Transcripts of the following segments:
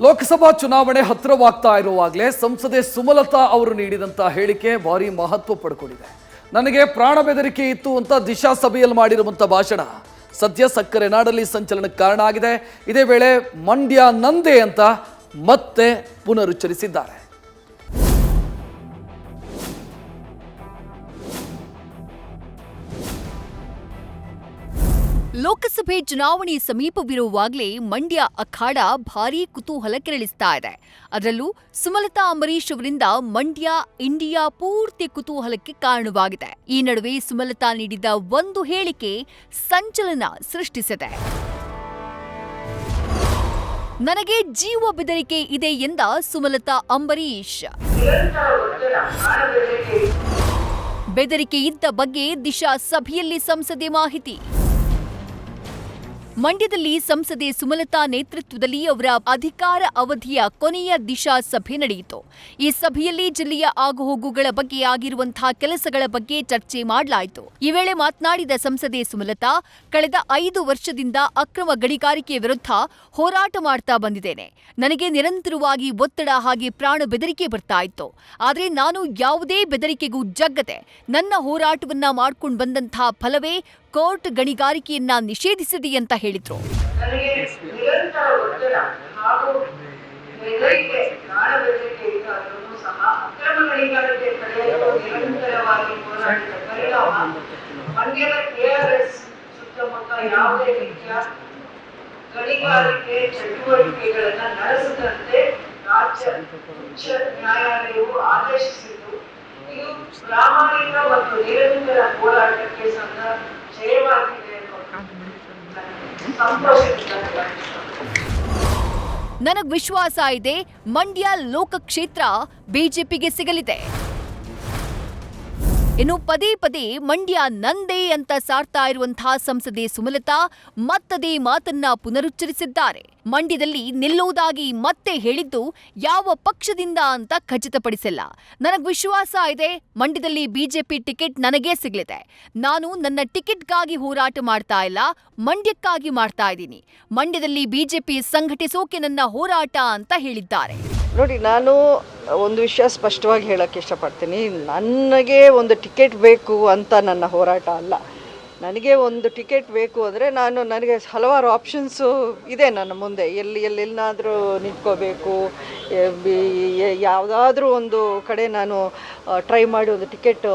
ಲೋಕಸಭಾ ಚುನಾವಣೆ ಹತ್ತಿರವಾಗ್ತಾ ಇರುವಾಗಲೇ ಸಂಸದೆ ಸುಮಲತಾ ಅವರು ನೀಡಿದಂಥ ಹೇಳಿಕೆ ಭಾರಿ ಮಹತ್ವ ಪಡ್ಕೊಂಡಿದೆ. ನನಗೆ ಪ್ರಾಣ ಬೆದರಿಕೆ ಇತ್ತು ಅಂತ ದಿಶಾ ಸಭೆಯಲ್ಲಿ ಮಾಡಿರುವಂಥ ಭಾಷಣ ಸದ್ಯ ಸಕ್ಕರೆ ನಾಡಲ್ಲಿ ಸಂಚಲನಕ್ಕೆ ಕಾರಣ ಆಗಿದೆ. ಇದೇ ವೇಳೆ ಮಂಡ್ಯ ನಂದೇ ಅಂತ ಮತ್ತೆ ಪುನರುಚ್ಚರಿಸಿದ್ದಾರೆ. ಲೋಕಸಭೆ ಚುನಾವಣೆ ಸಮೀಪವಿರುವಾಗಲೇ ಮಂಡ್ಯ ಅಖಾಡ ಭಾರೀ ಕುತೂಹಲ ಕೆರಳಿಸ್ತಾ ಇದೆ. ಅದರಲ್ಲೂ ಸುಮಲತಾ ಅಂಬರೀಶ್ ಅವರಿಂದ ಮಂಡ್ಯ ಇಂಡಿಯಾ ಪೂರ್ತಿ ಕುತೂಹಲಕ್ಕೆ ಕಾರಣವಾಗಿದೆ. ಈ ನಡುವೆ ಸುಮಲತಾ ನೀಡಿದ ಒಂದು ಹೇಳಿಕೆ ಸಂಚಲನ ಸೃಷ್ಟಿಸಿದೆ. ನನಗೆ ಜೀವ ಬೆದರಿಕೆ ಇದೆ ಎಂದ ಸುಮಲತಾ ಅಂಬರೀಶ್. ಬೆದರಿಕೆ ಇದ್ದ ಬಗ್ಗೆ ದಿಶಾ ಸಭೆಯಲ್ಲಿ ಸಂಸದೆ ಮಾಹಿತಿ. ಮಂಡ್ಯದಲ್ಲಿ ಸಂಸದೆ ಸುಮಲತಾ ನೇತೃತ್ವದಲ್ಲಿ ಅವರ ಅಧಿಕಾರ ಅವಧಿಯ ಕೊನೆಯ ದಿಶಾ ಸಭೆ ನಡೆಯಿತು. ಈ ಸಭೆಯಲ್ಲಿ ಜಿಲ್ಲೆಯ ಆಗುಹೋಗುಗಳ ಬಗ್ಗೆ ಆಗಿರುವಂತಹ ಕೆಲಸಗಳ ಬಗ್ಗೆ ಚರ್ಚೆ ಮಾಡಲಾಯಿತು. ಈ ವೇಳೆ ಮಾತನಾಡಿದ ಸಂಸದೆ ಸುಮಲತಾ, ಕಳೆದ 5 ವರ್ಷದಿಂದ ಅಕ್ರಮ ಗಣಿಗಾರಿಕೆ ವಿರುದ್ಧ ಹೋರಾಟ ಮಾಡ್ತಾ ಬಂದಿದ್ದೇನೆ. ನನಗೆ ನಿರಂತರವಾಗಿ ಒತ್ತಡ ಹಾಗೆ ಪ್ರಾಣ ಬೆದರಿಕೆ ಬರ್ತಾ ಇತ್ತು. ಆದರೆ ನಾನು ಯಾವುದೇ ಬೆದರಿಕೆಗೂ ಜಗ್ಗದೆ ನನ್ನ ಹೋರಾಟವನ್ನ ಮಾಡ್ಕೊಂಡು ಬಂದಂತಹ ಫಲವೇ ಕೋರ್ಟ್ ಗಣಿಗಾರಿಕೆಯನ್ನ ನಿಷೇಧಿಸಿದೆ ಅಂತ ಹೇಳಿದ್ರು. ಗಣಿಗಾರಿಕೆ ಚಟುವಟಿಕೆಗಳನ್ನು ನಡೆಸದಂತೆ ರಾಜ್ಯ ಉಚ್ಚ ನ್ಯಾಯಾಲಯವು ಆದೇಶಿಸಿದ್ದು, ಇದು ಪ್ರಾಮಾಣಿಕ ಮತ್ತು ನಿರಂತರ ಹೋರಾಟಕ್ಕೆ ಜಯವಾಗಿದೆ. ನನಗ್ ವಿಶ್ವಾಸ ಇದೆ, ಮಂಡ್ಯ ಲೋಕಕ್ಷೇತ್ರ ಬಿಜೆಪಿಗೆ ಸಿಗಲಿದೆ. ಇನ್ನು ಪದೇ ಪದೇ ಮಂಡ್ಯ ನಂದೇ ಅಂತ ಸಾರ್ತಾ ಇರುವಂತಹ ಸಂಸದೆ ಸುಮಲತಾ ಮತ್ತದೇ ಮಾತನ್ನ ಪುನರುಚ್ಚರಿಸಿದ್ದಾರೆ. ಮಂಡ್ಯದಲ್ಲಿ ನಿಲ್ಲುವುದಾಗಿ ಮತ್ತೆ ಹೇಳಿದ್ದು ಯಾವ ಪಕ್ಷದಿಂದ ಅಂತ ಖಚಿತಪಡಿಸಿಲ್ಲ. ನನಗ್ ವಿಶ್ವಾಸ ಇದೆ, ಮಂಡ್ಯದಲ್ಲಿ ಬಿಜೆಪಿ ಟಿಕೆಟ್ ನನಗೇ ಸಿಗಲಿದೆ. ನಾನು ನನ್ನ ಟಿಕೆಟ್ಗಾಗಿ ಹೋರಾಟ ಮಾಡ್ತಾ ಇಲ್ಲ, ಮಂಡ್ಯಕ್ಕಾಗಿ ಮಾಡ್ತಾ ಇದ್ದೀನಿ. ಮಂಡ್ಯದಲ್ಲಿ ಬಿಜೆಪಿ ಸಂಘಟಿಸೋಕೆ ನನ್ನ ಹೋರಾಟ ಅಂತ ಹೇಳಿದ್ದಾರೆ. ನೋಡಿ, ನಾನು ಒಂದು ವಿಷಯ ಸ್ಪಷ್ಟವಾಗಿ ಹೇಳೋಕ್ಕೆ ಇಷ್ಟಪಡ್ತೀನಿ. ನನಗೆ ಒಂದು ಟಿಕೆಟ್ ಬೇಕು ಅಂತ ನನ್ನ ಹೋರಾಟ ಅಲ್ಲ. ನನಗೆ ಒಂದು ಟಿಕೆಟ್ ಬೇಕು ಅಂದರೆ ನನಗೆ ಹಲವಾರು ಆಪ್ಷನ್ಸು ಇದೆ ನನ್ನ ಮುಂದೆ. ಎಲ್ಲೆಲ್ಲಾದರೂ ನಿಂತ್ಕೋಬೇಕು, ಯಾವುದಾದ್ರೂ ಒಂದು ಕಡೆ ನಾನು ಟ್ರೈ ಮಾಡಿ ಒಂದು ಟಿಕೆಟ್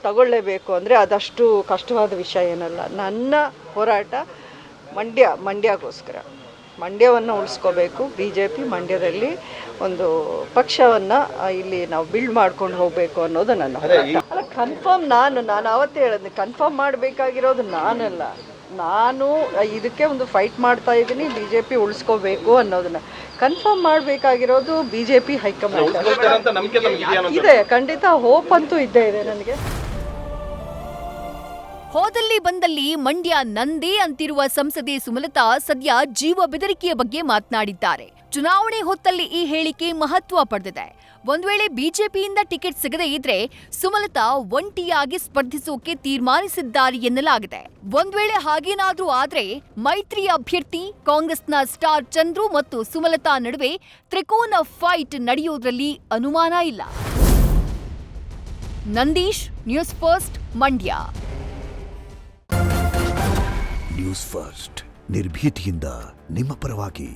ತಗೊಳ್ಳೇಬೇಕು ಅಂದರೆ ಅದಷ್ಟು ಕಷ್ಟವಾದ ವಿಷಯ ಏನಲ್ಲ. ನನ್ನ ಹೋರಾಟ ಮಂಡ್ಯಕ್ಕೋಸ್ಕರ. ಮಂಡ್ಯವನ್ನು ಉಳಿಸ್ಕೋಬೇಕು. BJP ಮಂಡ್ಯದಲ್ಲಿ ಒಂದು ಪಕ್ಷವನ್ನು ಇಲ್ಲಿ ನಾವು ಬಿಲ್ಡ್ ಮಾಡ್ಕೊಂಡು ಹೋಗಬೇಕು ಅನ್ನೋದು ನನ್ನ ಹೋರಾಟ. ಅಲ್ಲ, ಕನ್ಫರ್ಮ್ ನಾನು ಅವತ್ತೇ ಹೇಳಿದ್ನಿ, ಕನ್ಫರ್ಮ್ ಮಾಡಬೇಕಾಗಿರೋದು ನಾನಲ್ಲ. ನಾನು ಇದಕ್ಕೆ ಒಂದು ಫೈಟ್ ಮಾಡ್ತಾ ಇದ್ದೀನಿ, BJP ಉಳಿಸ್ಕೋಬೇಕು ಅನ್ನೋದನ್ನ ಕನ್ಫರ್ಮ್ ಮಾಡಬೇಕಾಗಿರೋದು BJP ಹೈಕಮಾಂಡ್ ಇದೆ. ಖಂಡಿತ ಹೋಪ್ ಅಂತೂ ಇದ್ದೇ ಇದೆ ನನಗೆ. ಹೋದಲ್ಲಿ ಬಂದಲ್ಲಿ ಮಂಡ್ಯ ನಂದೇ ಅಂತಿರುವ ಸಂಸದೆ ಸುಮಲತಾ ಸದ್ಯ ಜೀವ ಬೆದರಿಕೆಯ ಬಗ್ಗೆ ಮಾತನಾಡಿದ್ದಾರೆ. ಚುನಾವಣೆ ಹೊತ್ತಲ್ಲಿ ಈ ಹೇಳಿಕೆ ಮಹತ್ವ ಪಡೆದಿದೆ. ಒಂದ್ ವೇಳೆ ಬಿಜೆಪಿಯಿಂದ ಟಿಕೆಟ್ ಸಿಗದೇ ಇದ್ರೆ ಸುಮಲತಾ ಒಂಟಿಯಾಗಿ ಸ್ಪರ್ಧಿಸೋಕೆ ತೀರ್ಮಾನಿಸಿದ್ದಾರೆ ಎನ್ನಲಾಗಿದೆ. ಒಂದ್ ವೇಳೆ ಹಾಗೇನಾದ್ರೂ ಆದ್ರೆ ಮೈತ್ರಿ ಅಭ್ಯರ್ಥಿ ಕಾಂಗ್ರೆಸ್ನ ಸ್ಟಾರ್ ಚಂದ್ರು ಮತ್ತು ಸುಮಲತಾ ನಡುವೆ ತ್ರಿಕೋನ ಫೈಟ್ ನಡೆಯೋದ್ರಲ್ಲಿ ಅನುಮಾನ ಇಲ್ಲ. Nandish, news first, Mandya. News first ನಿರ್ಭೀತಿಯಿಂದ ನಿಮ್ಮ ಪರವಾಗಿ.